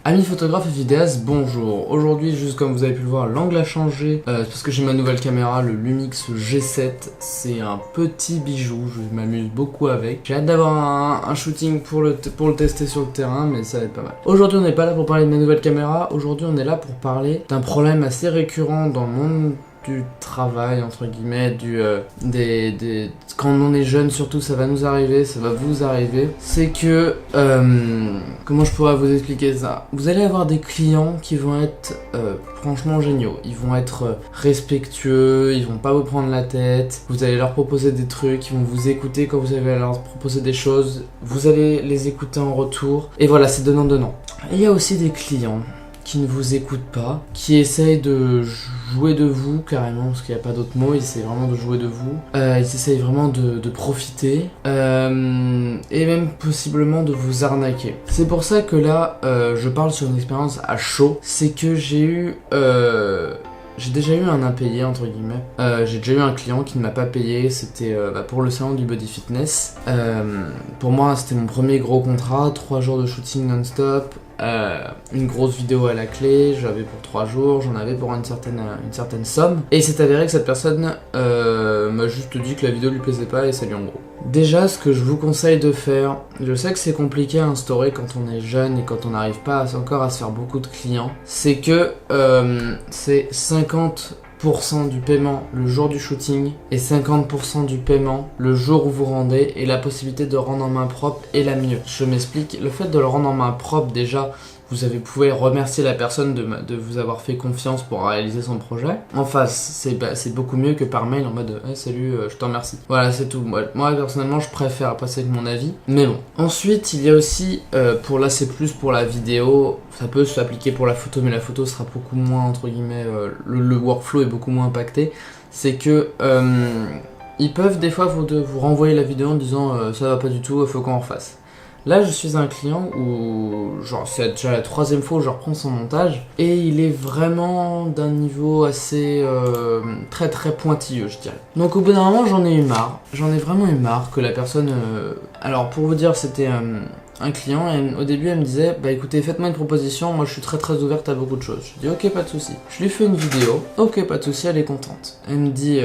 Amis photographes et vidéastes, bonjour. Aujourd'hui, juste comme vous avez pu le voir, l'angle a changé parce que j'ai ma nouvelle caméra, le Lumix G7. C'est un petit bijou, je m'amuse beaucoup avec. J'ai hâte d'avoir un shooting pour le tester sur le terrain, mais ça va être pas mal. Aujourd'hui, on n'est pas là pour parler de ma nouvelle caméra. Aujourd'hui, on est là pour parler d'un problème assez récurrent dans le monde du travail, entre guillemets, quand on est jeune, surtout, ça va nous arriver, ça va vous arriver. C'est que, comment je pourrais vous expliquer ça? Vous allez avoir des clients qui vont être franchement géniaux. Ils vont être respectueux, ils vont pas vous prendre la tête. Vous allez leur proposer des trucs, ils vont vous écouter quand vous allez leur proposer des choses. Vous allez les écouter en retour. Et voilà, c'est donnant-donnant. Et il y a aussi des clients qui ne vous écoutent pas, qui essayent de jouer de vous carrément, parce qu'il n'y a pas d'autre mot, ils essayent vraiment de jouer de vous, ils essayent vraiment de profiter, et même possiblement de vous arnaquer. C'est pour ça que là, je parle sur une expérience à chaud, c'est que j'ai déjà eu un impayé entre guillemets. J'ai déjà eu un client qui ne m'a pas payé, c'était pour le salon du body fitness. Pour moi c'était mon premier gros contrat, 3 jours de shooting non-stop, une grosse vidéo à la clé, j'avais pour 3 jours, j'en avais pour une certaine somme. Et il s'est avéré que cette personne m'a juste dit que la vidéo lui plaisait pas et salut en gros. Déjà, ce que je vous conseille de faire, je sais que c'est compliqué à instaurer quand on est jeune et quand on n'arrive pas encore à se faire beaucoup de clients, c'est que c'est 50% du paiement le jour du shooting et 50% du paiement le jour où vous rendez, et la possibilité de rendre en main propre est la mieux. Je m'explique, le fait de le rendre en main propre, déjà, vous pouvez remercier la personne de vous avoir fait confiance pour réaliser son projet. En face, c'est beaucoup mieux que par mail en mode hey, salut, je te remercie. Voilà, c'est tout. Moi personnellement, je préfère passer avec mon avis. Mais bon. Ensuite, il y a aussi, là c'est plus pour la vidéo, ça peut s'appliquer pour la photo, mais la photo sera beaucoup moins, entre guillemets, le workflow est beaucoup moins impacté. C'est que ils peuvent des fois vous renvoyer la vidéo en disant ça va pas du tout, faut qu'on en refasse. Là, je suis un client où, genre, c'est déjà la 3e fois où je reprends son montage, et il est vraiment d'un niveau assez très très pointilleux, je dirais. Donc au bout d'un moment, j'en ai vraiment eu marre que la personne... Alors pour vous dire, c'était un client, et au début elle me disait bah écoutez, faites-moi une proposition, moi je suis très très ouverte à beaucoup de choses. Je dis ok, pas de souci. Je lui fais une vidéo, ok, pas de souci, elle est contente. Elle me dit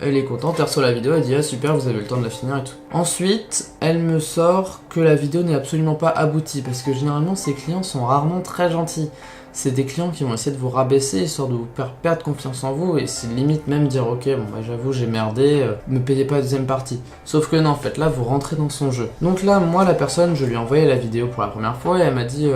elle est contente, elle reçoit la vidéo, elle dit ah super, vous avez le temps de la finir et tout. Ensuite, elle me sort que la vidéo n'est absolument pas aboutie, parce que généralement ces clients sont rarement très gentils. C'est des clients qui vont essayer de vous rabaisser, histoire de vous faire perdre confiance en vous, et c'est limite même dire ok, bon bah j'avoue j'ai merdé, me payez pas la deuxième partie. Sauf que non, en fait là vous rentrez dans son jeu. Donc là, moi la personne, je lui ai envoyé la vidéo pour la première fois, et elle m'a dit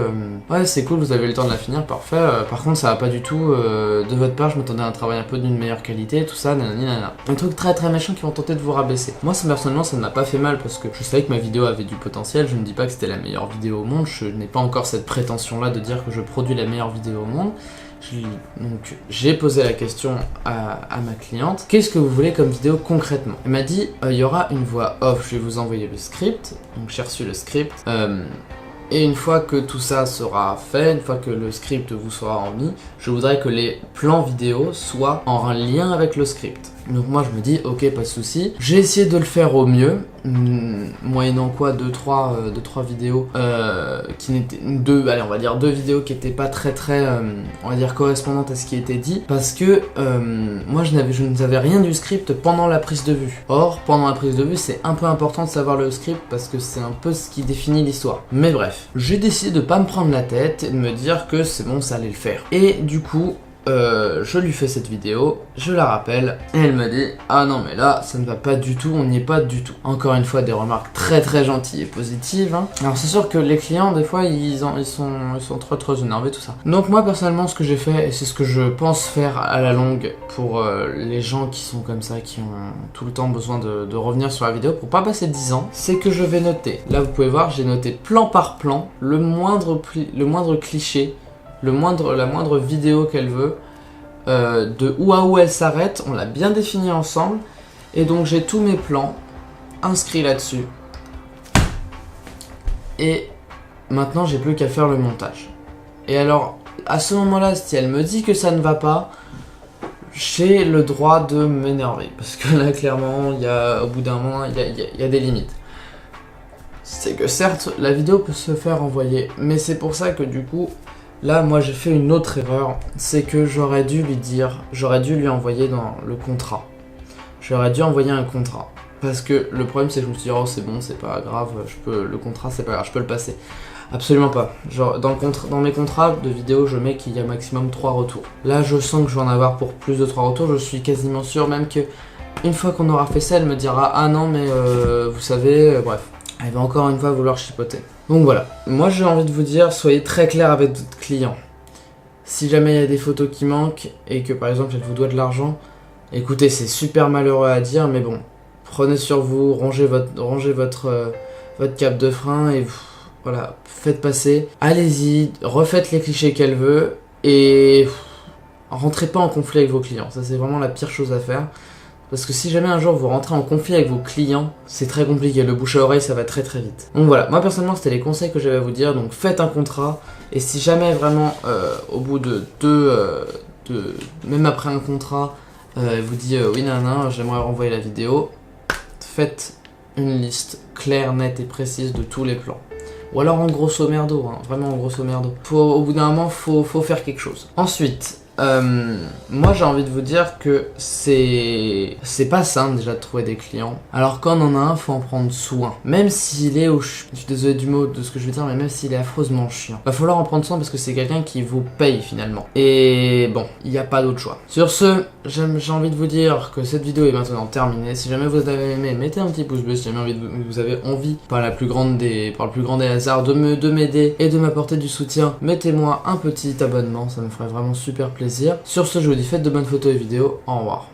ouais c'est cool, vous avez le temps de la finir, parfait, par contre ça va pas du tout, de votre part je m'attendais à un travail un peu d'une meilleure qualité, tout ça, nanani nanana. Un truc très très méchant qui vont tenter de vous rabaisser. Moi personnellement ça ne m'a pas fait mal, parce que je savais que ma vidéo avait du potentiel, je ne dis pas que c'était la meilleure vidéo au monde, je n'ai pas encore cette prétention là de dire que je produis la meilleure vidéo au monde. Donc j'ai posé la question à ma cliente, qu'est-ce que vous voulez comme vidéo concrètement? Elle m'a dit il y aura une voix off, je vais vous envoyer le script. Donc j'ai reçu le script, et une fois que tout ça sera fait, une fois que le script vous sera remis, je voudrais que les plans vidéo soient en lien avec le script. Donc moi je me dis ok, pas de souci. J'ai essayé de le faire au mieux, moyennant quoi 2-3 vidéos qui n'étaient on va dire 2 vidéos qui étaient pas très on va dire correspondantes à ce qui était dit, parce que moi je ne savais rien du script pendant la prise de vue. Or pendant la prise de vue c'est un peu important de savoir le script, parce que c'est un peu ce qui définit l'histoire. Mais bref, j'ai décidé de pas me prendre la tête et de me dire que c'est bon, ça allait le faire. Et du coup je lui fais cette vidéo, je la rappelle, et elle me dit ah non mais là ça ne va pas du tout, on n'y est pas du tout. Encore une fois des remarques très très gentilles et positives, hein. Alors c'est sûr que les clients des fois ils sont très énervés, tout ça. Donc moi personnellement ce que j'ai fait, et c'est ce que je pense faire à la longue pour les gens qui sont comme ça, qui ont tout le temps besoin de revenir sur la vidéo pour pas passer 10 ans, c'est que je vais noter. Là vous pouvez voir, j'ai noté plan par plan le moindre cliché, la moindre vidéo qu'elle veut, de où à où elle s'arrête, on l'a bien défini ensemble, et donc j'ai tous mes plans inscrits là-dessus, et maintenant j'ai plus qu'à faire le montage. Et alors à ce moment-là, si elle me dit que ça ne va pas, j'ai le droit de m'énerver, parce que là clairement au bout d'un moment il y a des limites. c'est que certes, la vidéo peut se faire envoyer, mais c'est pour ça que du coup, là, moi j'ai fait une autre erreur, c'est que j'aurais dû lui envoyer dans le contrat. J'aurais dû envoyer un contrat. Parce que le problème c'est que je me suis dit, oh c'est bon, c'est pas grave, le contrat c'est pas grave, je peux le passer. Absolument pas. Genre dans mes contrats de vidéo, je mets qu'il y a maximum 3 retours. Là, je sens que je vais en avoir pour plus de 3 retours, je suis quasiment sûr même que une fois qu'on aura fait ça, elle me dira, ah non mais vous savez, bref. Elle va encore une fois vouloir chipoter. Donc voilà, moi j'ai envie de vous dire, soyez très clair avec votre client. Si jamais il y a des photos qui manquent et que par exemple elle vous doit de l'argent, écoutez, c'est super malheureux à dire, mais bon, prenez sur vous, rangez votre cape de frein et voilà, faites passer. Allez-y, refaites les clichés qu'elle veut et rentrez pas en conflit avec vos clients. Ça c'est vraiment la pire chose à faire. Parce que si jamais un jour vous rentrez en conflit avec vos clients, c'est très compliqué, le bouche à oreille ça va très très vite. Donc voilà, moi personnellement c'était les conseils que j'avais à vous dire, donc faites un contrat, et si jamais vraiment au bout de même après un contrat, elle vous dit oui nan j'aimerais renvoyer la vidéo, faites une liste claire, nette et précise de tous les plans. Ou alors en grosso merdo, hein, vraiment en grosso merdo. Au bout d'un moment, faut faire quelque chose. Ensuite, moi j'ai envie de vous dire que c'est pas simple déjà de trouver des clients. Alors quand on en a un, faut en prendre soin. Même s'il est je suis désolé du mot de ce que je veux dire, mais même s'il est affreusement chiant, va falloir en prendre soin parce que c'est quelqu'un qui vous paye finalement. Et bon, il n'y a pas d'autre choix. Sur ce, j'ai envie de vous dire que cette vidéo est maintenant terminée. Si jamais vous avez aimé, mettez un petit pouce bleu. Si jamais vous avez envie, par le plus grand des hasards, de m'aider et de m'apporter du soutien, mettez-moi un petit abonnement, ça me ferait vraiment super plaisir. Sur ce, je vous dis faites de bonnes photos et vidéos, au revoir.